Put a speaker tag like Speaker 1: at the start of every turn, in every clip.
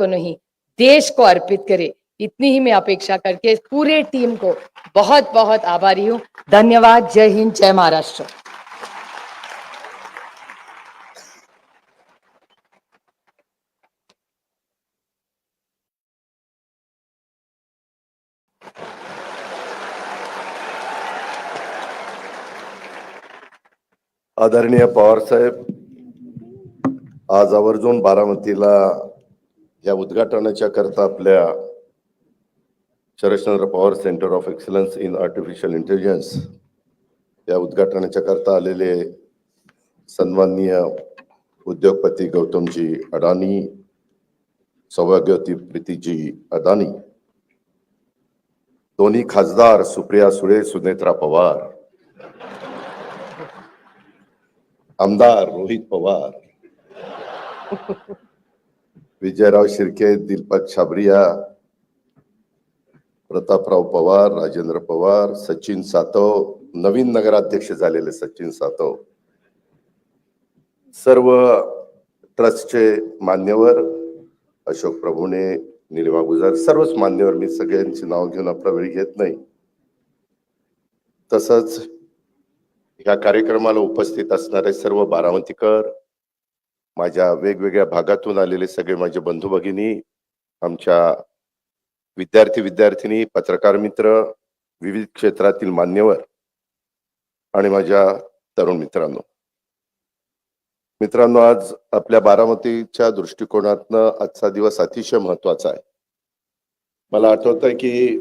Speaker 1: को नहीं, देश को अर्पित करे, इतनी ही मैं अपेक्षा करके पूरे टीम को बहुत बहुत आभारी हूँ। धन्यवाद। जय हिंद, जय महाराष्ट्र।
Speaker 2: आदरणीय पवार साहेब, आज आवर्जून बारामतीला या उद्घाटनाच्या करता आपल्या Sharadchandra Pawar centre of excellence in artificial intelligence या उद्घाटनाच्या करता आलेले सन्माननीय उद्योगपती गौतमजी अडानी, सौभाग्यवती प्रीतीजी अडानी, दोन्ही खासदार सुप्रिया सुळे, सुनेत्रा पवार, आमदार रोहित पवार, विजयराव शिर्के, दीपक छाबरिया, प्रतापराव पवार, राजेंद्र पवार, सचिन सातव, नवीन नगराध्यक्ष झालेले सचिन सातव, सर्व ट्रस्टचे मान्यवर, अशोक प्रभुणे, निलिमा गुजर, सर्वच मान्यवर, मी सगळ्यांची नाव घेऊन आपला वेळ घेत नाही. तसंच या कार्यक्रमाला उपस्थित असणारे सर्व बारामतीकर, माझ्या वेगवेगळ्या भागातून आलेले सगळे माझे बंधू भगिनी, आमच्या विद्यार्थी विद्यार्थिनी, पत्रकार मित्र, विविध क्षेत्रातील मान्यवर आणि माझ्या तरुण मित्रांनो, आज आपल्या बारामतीच्या दृष्टिकोनातनं आजचा दिवस अतिशय महत्वाचा आहे. मला आठवतंय की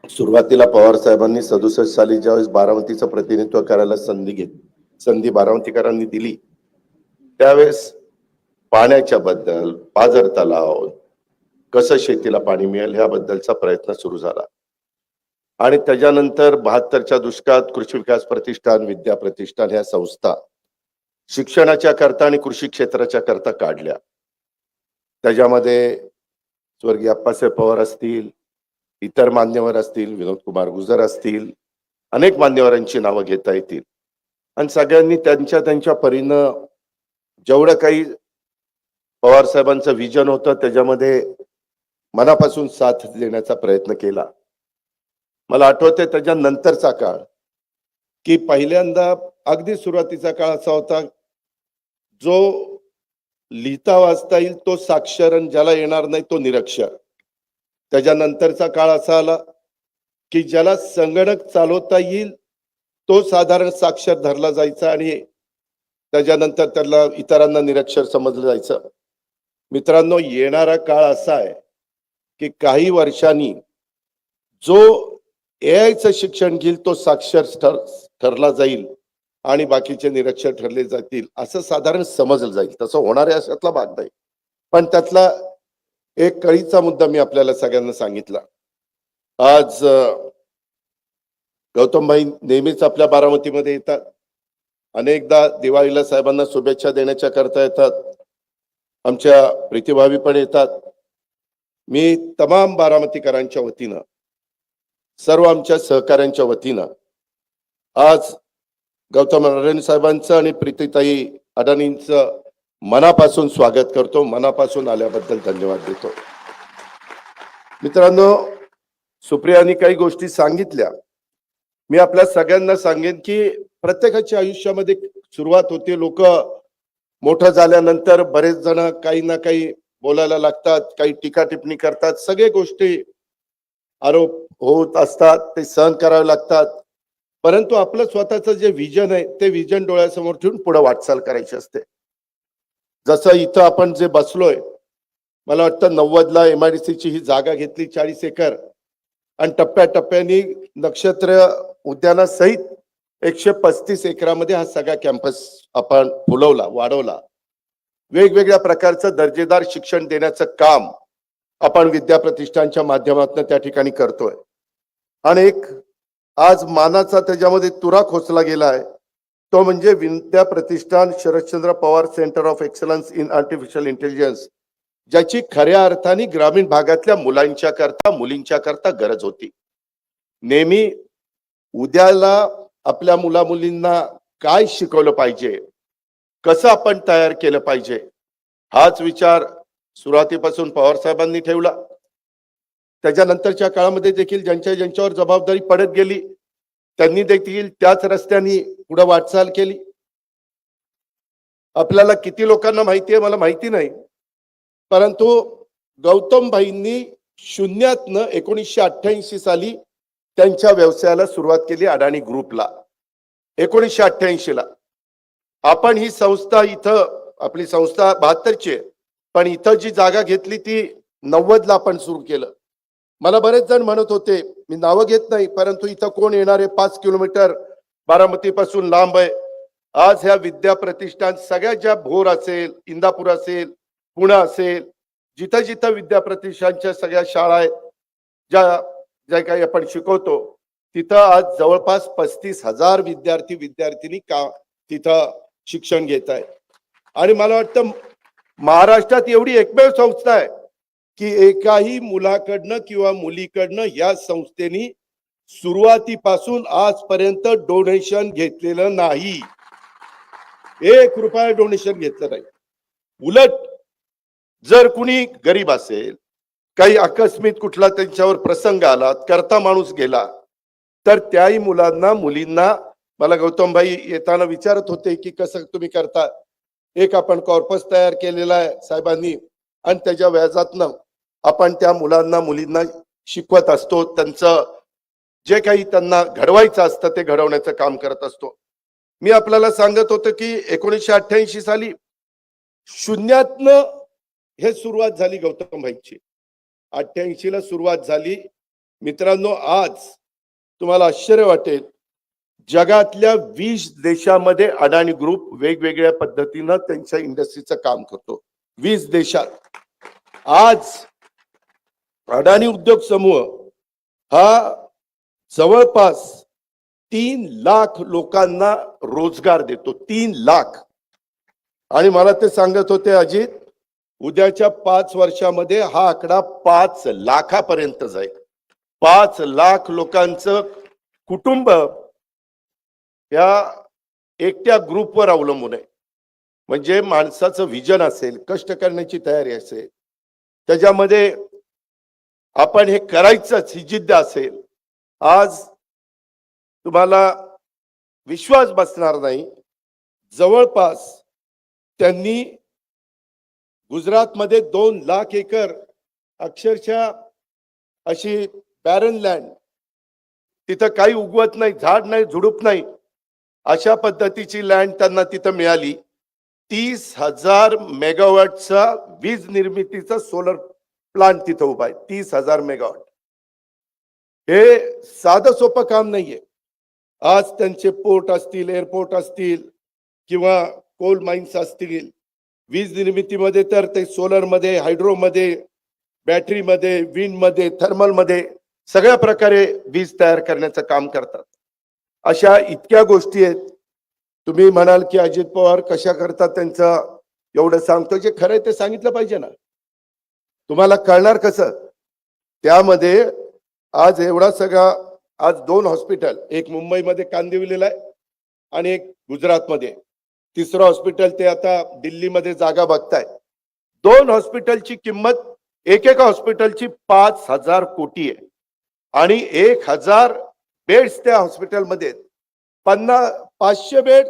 Speaker 2: सुरुवातीला पवार साहेबांनी 67 साली ज्यावेळेस बारामतीचं प्रतिनिधित्व करायला संधी बारामतीकरांनी दिली, त्यावेळेस पाण्याच्या बद्दल, पाझर तलाव, कसं शेतीला पाणी मिळेल ह्याबद्दलचा प्रयत्न सुरू झाला. आणि त्याच्यानंतर 72च्या दुष्काळात कृषी विकास प्रतिष्ठान, विद्या प्रतिष्ठान ह्या संस्था शिक्षणाच्या करता आणि कृषी क्षेत्राच्या करता काढल्या. त्याच्यामध्ये स्वर्गीय अप्पासाहेब पवार असतील, इतर मान्यवर असतील, विनोद कुमार गुजर असतील, अनेक मान्यवरांची नावं घेता येतील. आणि सगळ्यांनी त्यांच्या परीनं जेवढं काही पवार साहेबांचं विजन होतं त्याच्यामध्ये मनापासून साथ देण्याचा प्रयत्न केला. मला आठवतंय त्याच्यानंतरचा काळ की पहिल्यांदा अगदी सुरुवातीचा काळ असा होता, जो लिहिता वाचता येईल तो साक्षर आणि ज्याला येणार नाही तो निरक्षर. त्याच्यानंतरचा काळ असा आला की ज्याला संगणक चालवता येईल तो साधारण साक्षर धरला जायचा आणि त्याच्यानंतर त्याला इतरांना निरक्षर समजलं जायचं. मित्रांनो, येणारा काळ असा आहे की काही वर्षांनी जो एआयचं शिक्षण घेईल तो साक्षर ठरला जाईल आणि बाकीचे निरक्षर ठरले जातील, असं साधारण समजलं जाईल. तसं होणार आहे अशातला भाग नाही. पण त्यातला एक कळीचा मुद्दा मी आपल्याला सगळ्यांना सांगितला. आज गौतमभाई नेहमीच आपल्या बारामतीमध्ये येतात, अनेकदा दिवाळीला साहेबांना शुभेच्छा देण्याच्या करता येतात, आमच्या प्रीतीभावी पण येतात. मी तमाम बारामतीकरांच्या वतीनं, सर्व आमच्या सहकाऱ्यांच्या वतीनं आज गौतम अडानी साहेबांचं आणि प्रीतीताई अडानींचं मनापासून स्वागत करतो, मनापासून आल्याबद्दल धन्यवाद देतो. मित्रांनो, सुप्रियानी काही गोष्टी सांगितल्या. मी आपल्या सगळ्यांना सांगेन की प्रत्येकाच्या आयुष्यामध्ये सुरुवात होते. लोक मोठं झाल्यानंतर बरेच जण काही ना काही बोलायला लागतात, काही टीका टिप्पणी करतात, सगळे गोष्टी आरोप होत असतात, ते सहन करावे लागतात. परंतु आपलं स्वतःचं जे विजन आहे ते विजन डोळ्यासमोर ठेवून पुढे वाटचाल करायची असते. जसं इथं आपण जे बसलोय, मला वाटतं 90ला MIDCची ही जागा घेतली 40 एकर आणि टप्प्याटप्प्याने नक्षत्र उद्यानासहित 135 एकरामध्ये हा सगळा कॅम्पस आपण फुलवला, वाढवला. वेगवेगळ्या प्रकारचं दर्जेदार शिक्षण देण्याचं काम आपण विद्या प्रतिष्ठानच्या माध्यमातून त्या ठिकाणी करतोय. आणि एक आज मानाचा त्याच्यामध्ये तुरा खोचला गेलाय, तो म्हणजे Vidya Pratishthan Sharadchandra Pawar centre of excellence in artificial intelligence, ज्याची खऱ्या अर्थाने ग्रामीण भागातल्या मुलांच्या करता, मुलींच्या करता गरज होती. नेहमी उद्याला आपल्या मुला मुलींना काय शिकवलं पाहिजे, कसं आपण तयार केलं पाहिजे, हाच विचार सुरुवातीपासून पवार साहेबांनी ठेवला. त्याच्यानंतरच्या काळामध्ये देखील ज्यांच्यावर जबाबदारी पडत गेली त्यांनी देखील त्याच रस्त्याने पुढे वाटचाल केली. आपल्याला किती लोकांना माहिती आहे मला माहिती नाही, परंतु गौतम भाईंनी शून्यातनं 1988 साली त्यांच्या व्यवसायाला सुरुवात केली अडाणी ग्रुपला. 1988 ला आपण ही संस्था इथं आपली संस्था 72 ची आहे, पण इथं जी जागा घेतली ती 90 ला आपण सुरू केलं. मला बरेच जण म्हणत होते, मी नावं घेत नाही, परंतु इथं कोण येणार आहे, 5 किलोमीटर बारामती पासून लांब आहे. आज ह्या विद्या प्रतिष्ठान सगळ्या ज्या भोर असेल, इंदापूर असेल, पुणे असेल, जिथं जिथं विद्या प्रतिष्ठानच्या सगळ्या शाळा आहेत, ज्या काही आपण शिकवतो, तिथं आज जवळपास 35,000 विद्यार्थी का तिथं शिक्षण घेत आहे. आणि मला वाटतं महाराष्ट्रात एवढी एकमेव संस्था आहे की एकाही मुलाकडनं किंवा मुलीकडनं या संस्थेनी सुरुवातीपासून आजपर्यंत डोनेशन घेतलेलं नाही. 1 रुपया डोनेशन घेतलं नाही. उलट जर कुणी गरीब असेल, काही आकस्मिक कुठला त्यांच्यावर प्रसंग आला, करता माणूस गेला, तर त्याही मुलांना मुलींना मला गौतम भाई येताना विचारत होते की कसं तुम्ही करता. एक आपण कॉर्पस तयार केलेला आहे साहेबांनी आणि त्याच्या व्याजातनं आपण त्या मुलांना मुलींना शिकवत असतो. त्यांचं जे काही त्यांना घडवायचं असतं ते घडवण्याचं काम करत असतो. मी आपल्याला सांगत होतो की 1988 साली शून्यातनं हे सुरुवात झाली गौतम भाईची. 88 ला सुरुवात झाली. मित्रांनो, आज तुम्हाला आश्चर्य वाटेल, जगातल्या 20 देशामध्ये अडाणी ग्रुप वेगवेगळ्या पद्धतीनं त्यांच्या इंडस्ट्रीचं काम करतो. 20 देशात आज अडाणी उद्योग समूह हा जवळपास 3 लाख लोकांना रोजगार देतो. 3 लाख. आणि मला ते सांगत होते, अजित, उद्याच्या 5 वर्षामध्ये हा आकडा 5 लाखापर्यंत जाईल. 5 लाख लोकांचं कुटुंब या एकट्या ग्रुपवर अवलंबून आहे. म्हणजे माणसाचं विजन असेल, कष्ट करण्याची तयारी असेल, त्याच्यामध्ये आपण हे करायचंच ही जिद्द असेल, आज तुम्हाला विश्वास बसणार नाही, जवळपास त्यांनी गुजरातमध्ये 2 लाख एकर अक्षरशः अशी बॅरन लँड, तिथं काही उगवत नाही, झाड नाही, झुडूप नाही, अशा पद्धतीची लँड त्यांना तिथं मिळाली. 30,000 मेगावॉटचा वीज निर्मितीचा सोलर प्लांट तिथं उभा आहे. 30,000 मेगावॉट. हे साधं सोपं काम नाहीये. आज त्यांचे पोर्ट असतील, एअरपोर्ट असतील किंवा कोल माइन्स असतील, वीज निर्मितीमध्ये तर ते सोलरमध्ये, हायड्रोमध्ये, बॅटरीमध्ये, विंडमध्ये, थर्मलमध्ये सगळ्या प्रकारे वीज तयार करण्याचं काम करतात. अशा इतक्या गोष्टी आहेत. तुम्ही म्हणाल की अजित पवार कशा करतात त्यांचं एवढं सांगतो, जे खरं आहे ते सांगितलं पाहिजे ना. तुम्हाला कळणार कसं? त्यामध्ये आज एवढा सगळा, आज 2 हॉस्पिटल, एक मुंबईमध्ये कांदिवलीला आहे आणि एक गुजरातमध्ये, तिसरं हॉस्पिटल ते आता दिल्लीमध्ये जागा बघताय. 2 हॉस्पिटलची किंमत एकेका हॉस्पिटलची 5,000 कोटी आहे आणि 1,000 बेड्स त्या हॉस्पिटलमध्ये. 500 बेड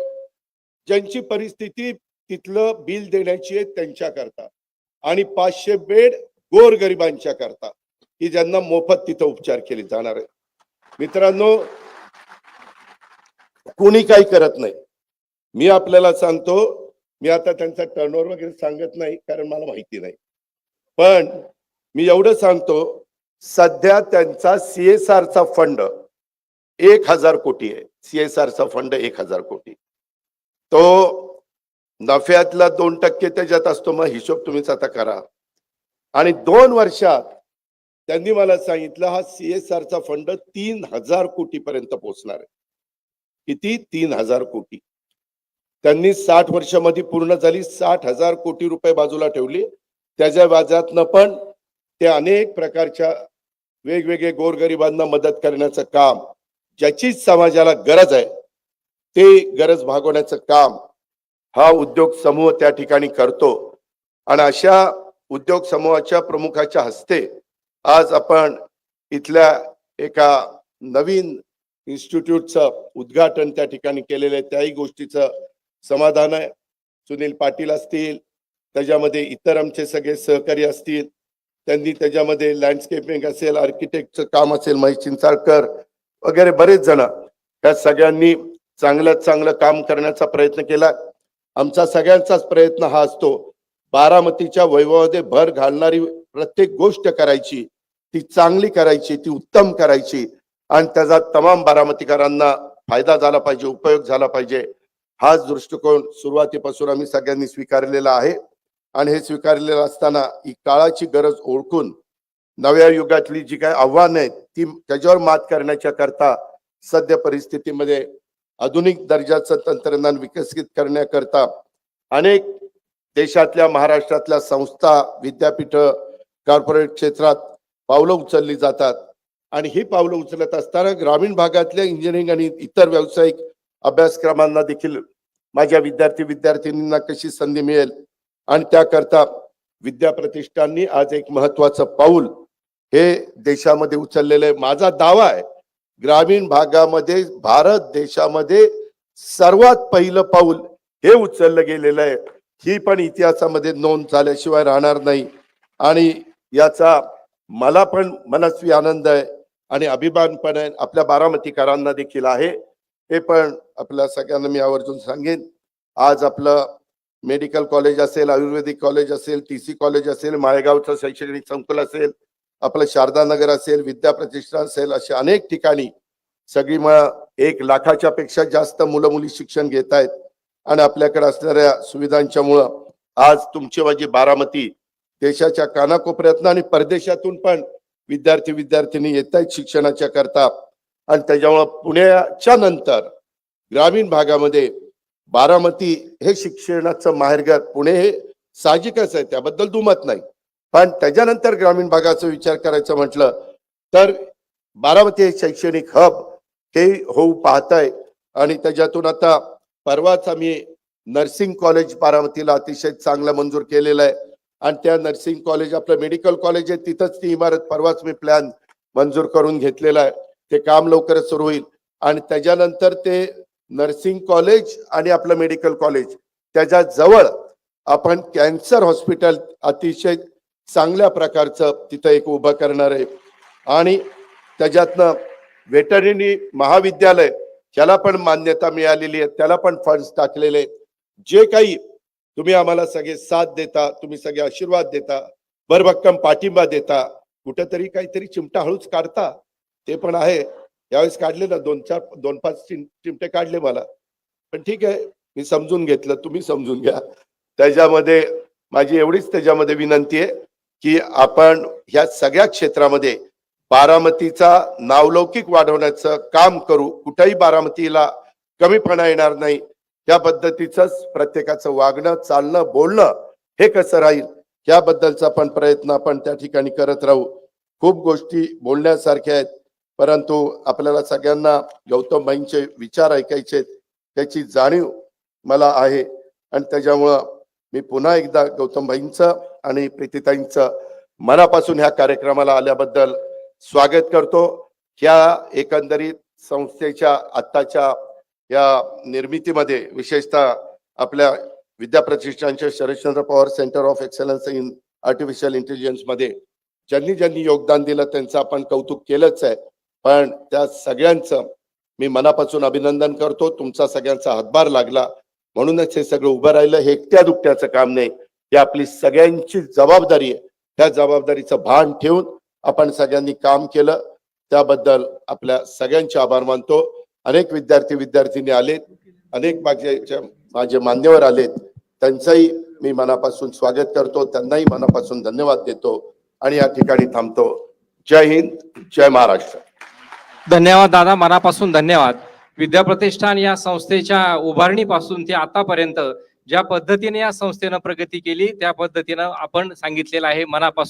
Speaker 2: ज्यांची परिस्थिती तिथलं बिल देण्याची आहे त्यांच्या करता, आणि 500 बेड गोरगरिबांच्या करता की ज्यांना मोफत तिथं उपचार केले जाणार आहे. मित्रांनो, कोणी काही करत नाही. मी आपल्याला सांगतो, मी आता त्यांचा टर्नओव्हर वगैरे सांगत नाही कारण मला माहिती नाही, पण मी एवढं सांगतो, सध्या त्यांचा CSRचा फंड 1,000 कोटी आहे. CSRचा फंड 1,000 कोटी. तो नफ्यातला 2% त्याच्यात असतो. मग हिशोब तुम्हीच आता करा. आणि 2 वर्षात त्यांनी मला सांगितलं हा CSRचा फंड 3,000 कोटी पर्यंत पोहोचणार आहे. किती? 3,000 कोटी. त्यांनी 60 वर्षामध्ये पूर्ण झाली. 60,000 कोटी रुपये बाजूला ठेवली. त्याच्या व्याजातनं पण ते अनेक प्रकारच्या वेगवेगळे गोरगरिबांना मदत करण्याचं काम, ज्याची समाजाला गरज आहे ते गरज भागवण्याचं काम हा उद्योग समूह त्या ठिकाणी करतो. आणि अशा उद्योग समूहाच्या प्रमुखाच्या हस्ते आज आपण इथल्या एका नवीन इन्स्टिट्यूटचं उद्घाटन त्या ठिकाणी केलेलं आहे. त्याही गोष्टीचं समाधान आहे. सुनील पाटील असतील, त्याच्यामध्ये इतर आमचे सगळे सहकारी असतील, त्यांनी त्याच्यामध्ये लँडस्केपिंग असेल, आर्किटेक्टचं काम असेल, महेश चिंचाळकर वगैरे बरेच जण, त्या सगळ्यांनी चांगलं काम करण्याचा प्रयत्न केला. आमचा सगळ्यांचाच प्रयत्न हा असतो, बारामतीच्या वैभवामध्ये भर घालणारी प्रत्येक गोष्ट करायची, ती चांगली करायची, ती उत्तम करायची आणि त्याचा तमाम बारामतीकरांना फायदा झाला पाहिजे, उपयोग झाला पाहिजे. हाच दृष्टिकोन सुरुवातीपासून आम्ही सगळ्यांनी स्वीकारलेला आहे. आणि हे स्वीकारलेलं असताना ही काळाची गरज ओळखून नव्या युगातली जी काही आव्हानं आहेत ती त्याच्यावर मात करण्याच्या करता सध्या परिस्थितीमध्ये आधुनिक दर्जाचं तंत्रज्ञान विकसित करण्याकरता अनेक देशातल्या, महाराष्ट्रातल्या संस्था, विद्यापीठ, कॉर्पोरेट क्षेत्रात पावलं उचलली जातात. आणि ही पावलं उचलत असताना ग्रामीण भागातल्या इंजिनिअरिंग आणि इतर व्यावसायिक अभ्यासक्रमांना देखील माझ्या विद्यार्थींना कशी संधी मिळेल आणि त्याकरता विद्या प्रतिष्ठाननी आज एक महत्वाचं पाऊल हे देशामध्ये उचललेलं आहे. माझा दावा आहे, ग्रामीण भागामध्ये भारत देशामध्ये सर्वात पहिलं पाऊल हे उचललं गेलेलं आहे. ही पण इतिहासामध्ये नोंद झाल्याशिवाय राहणार नाही. आणि याचा मला पण मनस्वी आनंद आहे आणि अभिमान पण आहे, आपल्या बारामतीकरांना देखील आहे. हे पण आपल्या सगळ्यांना मी आवर्जून सांगेन. आज आपलं मेडिकल कॉलेज असेल, आयुर्वेदिक कॉलेज असेल, TC कॉलेज असेल, माळेगावचं शैक्षणिक संकुल असेल, आपलं शारदानगर असेल, विद्या प्रतिष्ठान असेल, अशा अनेक ठिकाणी सगळी 1 लाखाच्या पेक्षा जास्त मुलं मुली शिक्षण घेत आहेत. आणि आपल्याकडे असणाऱ्या सुविधांच्या मुळे आज तुमची माझी बारामती देशाच्या कानाकोपऱ्यातून आणि परदेशातून पण विद्यार्थी येत आहेत शिक्षणाच्या करता. आणि त्याच्यामुळे पुण्याच्या नंतर ग्रामीण भागामध्ये बारामती हे शिक्षणाचं माहेरघर, पुणे हे साहजिकच आहे, त्याबद्दल दुमत नाही. पण त्याच्यानंतर ग्रामीण भागाचा विचार करायचं म्हटलं तर बारामती हे शैक्षणिक हब हे होऊ पाहत आहे. आणि त्याच्यातून आता परवाच आम्ही नर्सिंग कॉलेज बारामतीला अतिशय चांगलं मंजूर केलेलं आहे. आणि त्या नर्सिंग कॉलेज, आपलं मेडिकल कॉलेज आहे, तिथंच ती इमारत परवाच मी प्लॅन मंजूर करून घेतलेला आहे. ते काम लवकरच सुरू होईल. आणि त्याच्यानंतर ते नर्सिंग कॉलेज आणि आपलं मेडिकल कॉलेज त्याच्या जवळ आपण कॅन्सर हॉस्पिटल अतिशय चांगल्या प्रकारचं तिथं एक उभं करणार आहे. आणि त्याच्यातनं वेटरनरी महाविद्यालय त्याला पण मान्यता मिळालेली आहे, त्याला पण फंड्स टाकलेले. जे काही तुम्ही आम्हाला सगळे साथ देता, तुम्ही सगळे आशीर्वाद देता, भरभक्कम पाठिंबा देता, कुठेतरी काहीतरी चिमटा हळूच काढता, ते पण आहे. यावेळेस काढले ना 2-5 चिमटे काढले मला, पण ठीक आहे, मी समजून घेतलं, तुम्ही समजून घ्या. त्याच्यामध्ये माझी एवढीच त्याच्यामध्ये विनंती आहे की आपण ह्या सगळ्या क्षेत्रामध्ये बारामतीचा नावलौकिक वाढवण्याचं काम करू. कुठेही बारामतीला कमीपणा येणार नाही, त्या पद्धतीचंच प्रत्येकाचं वागणं, चालणं, बोलणं हे कसं राहील याबद्दलचा पण प्रयत्न आपण त्या ठिकाणी करत राहू. खूप गोष्टी बोलण्यासारख्या आहेत, परंतु आपल्याला सगळ्यांना गौतम भाईंचे विचार ऐकायचे, त्याची जाणीव मला आहे. आणि त्याच्यामुळं मी पुन्हा एकदा गौतम भाईंचं आणि प्रीतीताईंचं मनापासून ह्या कार्यक्रमाला आल्याबद्दल स्वागत करतो. ह्या एकंदरीत संस्थेच्या आत्ताच्या या निर्मितीमध्ये विशेषतः आपल्या विद्या प्रतिष्ठानच्या Sharadchandra Pawar centre of excellence in artificial intelligence मध्ये ज्यांनी योगदान दिलं त्यांचं आपण कौतुक केलंच आहे. पण त्या सगळ्यांचं मी मनापासून अभिनंदन करतो. तुमचा सगळ्यांचा हातभार लागला म्हणूनच हे सगळं उभं राहिलं. हे एकट्या दुकट्याचं काम नाही, हे आपली सगळ्यांची जबाबदारी आहे. त्या जबाबदारीचं भान ठेवून आपण सगळ्यांनी काम केलं, त्याबद्दल आपल्या सगळ्यांचे आभार मानतो. अनेक विद्यार्थी आलेत, अनेक माझे मान्यवर आलेत, त्यांचंही मी मनापासून स्वागत करतो, त्यांनाही मनापासून धन्यवाद देतो आणि या ठिकाणी थांबतो. जय हिंद, जय महाराष्ट्र.
Speaker 3: धन्यवाद दादा, मनापासून धन्यवाद. विद्या प्रतिष्ठान या संस्थेच्या उभारणीपासून ते आतापर्यंत ज्या पद्धतीने या संस्थेनं प्रगती केली त्या पद्धतीनं आपण सांगितलेलं आहे. मनापासून